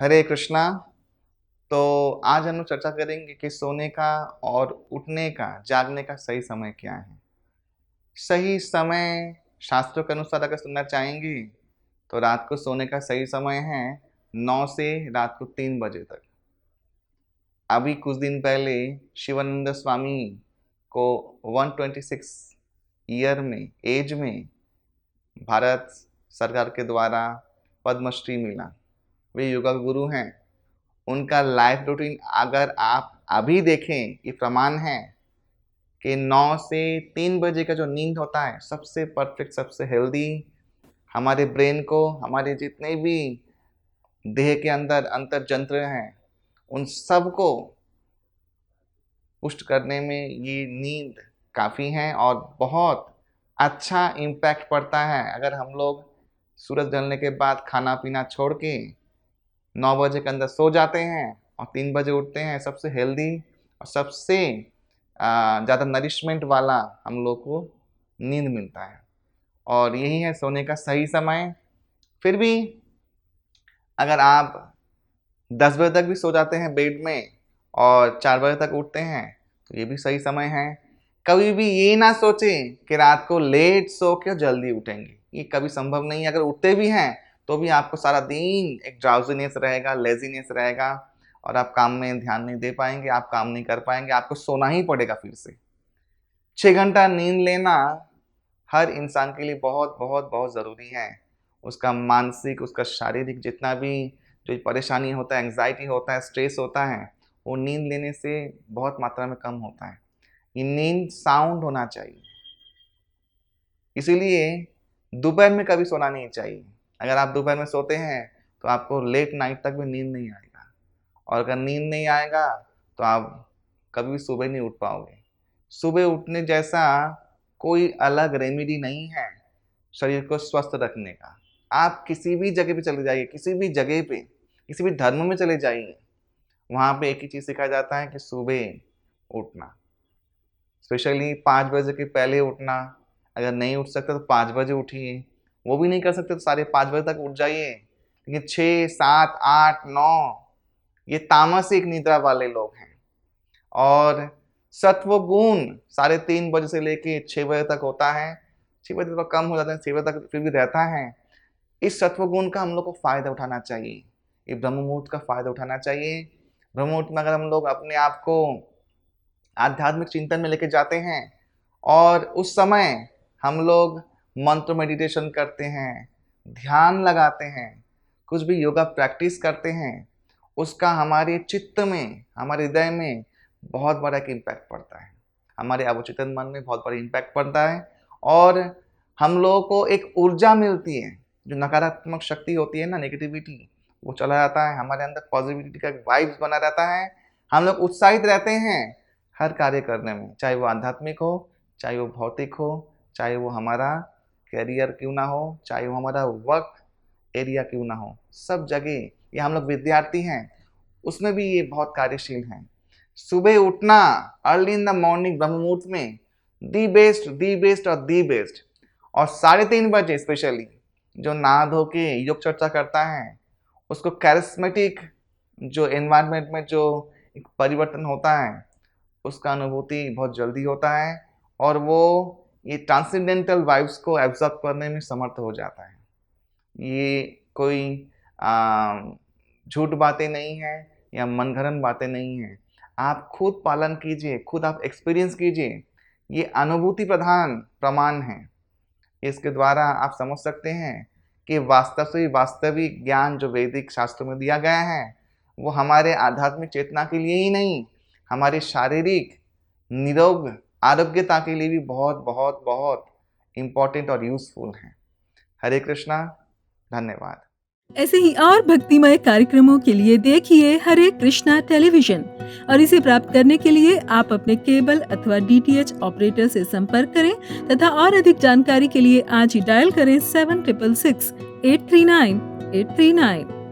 हरे कृष्णा। तो आज हम लोग चर्चा करेंगे कि सोने का और उठने का, जागने का सही समय क्या है। सही समय शास्त्रों के अनुसार अगर सुनना चाहेंगे तो रात को सोने का सही समय है 9 से रात को 3 बजे तक। अभी कुछ दिन पहले शिवानंद स्वामी को 126 ईयर में एज में भारत सरकार के द्वारा पद्मश्री मिला। वे योगा गुरु हैं। उनका लाइफ रूटीन अगर आप अभी देखें, ये प्रमाण है कि 9 से 3 बजे का जो नींद होता है सबसे परफेक्ट, सबसे हेल्दी, हमारे ब्रेन को, हमारे जितने भी देह के अंदर अंतर जंत्र हैं उन सबको पुष्ट करने में ये नींद काफ़ी है और बहुत अच्छा इम्पैक्ट पड़ता है। अगर हम लोग सूरज ढलने के बाद खाना पीना छोड़ के 9 बजे के अंदर सो जाते हैं और 3 बजे उठते हैं, सबसे हेल्दी और सबसे ज़्यादा नरिशमेंट वाला हम लोग को नींद मिलता है और यही है सोने का सही समय। फिर भी अगर आप 10 बजे तक भी सो जाते हैं बेड में और 4 बजे तक उठते हैं तो ये भी सही समय है। कभी भी ये ना सोचें कि रात को लेट सो के जल्दी उठेंगे, ये कभी संभव नहीं है। अगर उठते भी हैं तो भी आपको सारा दिन एक ड्राउजीनेस रहेगा, लेजीनेस रहेगा और आप काम में ध्यान नहीं दे पाएंगे, आप काम नहीं कर पाएंगे, आपको सोना ही पड़ेगा। फिर से 6 घंटा नींद लेना हर इंसान के लिए बहुत बहुत बहुत ज़रूरी है। उसका मानसिक, उसका शारीरिक जितना भी जो परेशानी होता है, एंग्जाइटी होता है, स्ट्रेस होता है, वो नींद लेने से बहुत मात्रा में कम होता है। ये नींद साउंड होना चाहिए, इसीलिए दोपहर में कभी सोना नहीं चाहिए। अगर आप दोपहर में सोते हैं तो आपको लेट नाइट तक भी नींद नहीं आएगा और अगर नींद नहीं आएगा तो आप कभी भी सुबह नहीं उठ पाओगे। सुबह उठने जैसा कोई अलग रेमेडी नहीं है शरीर को स्वस्थ रखने का। आप किसी भी जगह पे चले जाइए, किसी भी जगह पे, किसी भी धर्म में चले जाइए, वहाँ पे एक ही चीज़ सिखाया जाता है कि सुबह उठना, स्पेशली 5 बजे के पहले उठना। अगर नहीं उठ सकते तो 5 बजे उठिए, वो भी नहीं कर सकते तो 5:30 बजे तक उठ जाइए। लेकिन 6, 7, 8, 9 ये तामसिक निद्रा वाले लोग हैं और सत्व गुण 3:30 बजे से लेके 6 बजे तक होता है। 6 बजे तो कम हो जाता है, 6 बजे तक फिर भी रहता है। इस सत्व गुण का हम लोग को फ़ायदा उठाना चाहिए, ये ब्रह्म मुहूर्त का फ़ायदा उठाना चाहिए। ब्रह्म मुहूर्त में अगर हम लोग अपने आप को आध्यात्मिक चिंतन में लेके जाते हैं और उस समय हम लोग मंत्र मेडिटेशन करते हैं, ध्यान लगाते हैं, कुछ भी योगा प्रैक्टिस करते हैं, उसका हमारे चित्त में, हमारे हृदय में बहुत बड़ा एक इम्पैक्ट पड़ता है। हमारे अवचेतन मन में बहुत बड़ा इम्पैक्ट पड़ता है और हम लोगों को एक ऊर्जा मिलती है। जो नकारात्मक शक्ति होती है ना, नेगेटिविटी, वो चला जाता है। हमारे अंदर पॉजिटिविटी का वाइब्स बना रहता है। हम लोग उत्साहित रहते हैं हर कार्य करने में, चाहे वो आध्यात्मिक हो, चाहे वो भौतिक हो, चाहे वो हमारा करियर क्यों ना हो, चाहे वो हमारा वर्क एरिया क्यों ना हो, सब जगह। ये हम लोग विद्यार्थी हैं, उसमें भी ये बहुत कार्यशील हैं। सुबह उठना अर्ली इन द मॉर्निंग ब्रह्म मुहूर्त में दी बेस्ट, दी बेस्ट और दी बेस्ट। और 3:30 बजे स्पेशली जो नहा धो के योग चर्चा करता है, उसको कैरिस्मेटिक जो एनवायरनमेंट में जो एक परिवर्तन होता है उसका अनुभूति बहुत जल्दी होता है और वो ये ट्रांसेंडेंटल वाइब्स को एब्जॉर्ब करने में समर्थ हो जाता है। ये कोई झूठ बातें नहीं है या मनगढ़ंत बातें नहीं है। आप खुद पालन कीजिए, खुद आप एक्सपीरियंस कीजिए। ये अनुभूति प्रधान प्रमाण है। इसके द्वारा आप समझ सकते हैं कि वास्तव से वास्तविक ज्ञान जो वैदिक शास्त्रों में दिया गया है वो हमारे आध्यात्मिक चेतना के लिए ही नहीं, हमारे शारीरिक निरोग आरोग्यता के लिए भी बहुत बहुत बहुत इम्पोर्टेंट और यूजफुल है। हरे कृष्णा, धन्यवाद। ऐसे ही और भक्तिमय कार्यक्रमों के लिए देखिए हरे कृष्णा टेलीविजन और इसे प्राप्त करने के लिए आप अपने केबल अथवा DTH ऑपरेटर से संपर्क करें तथा और अधिक जानकारी के लिए आज ही डायल करें 7666 839 839।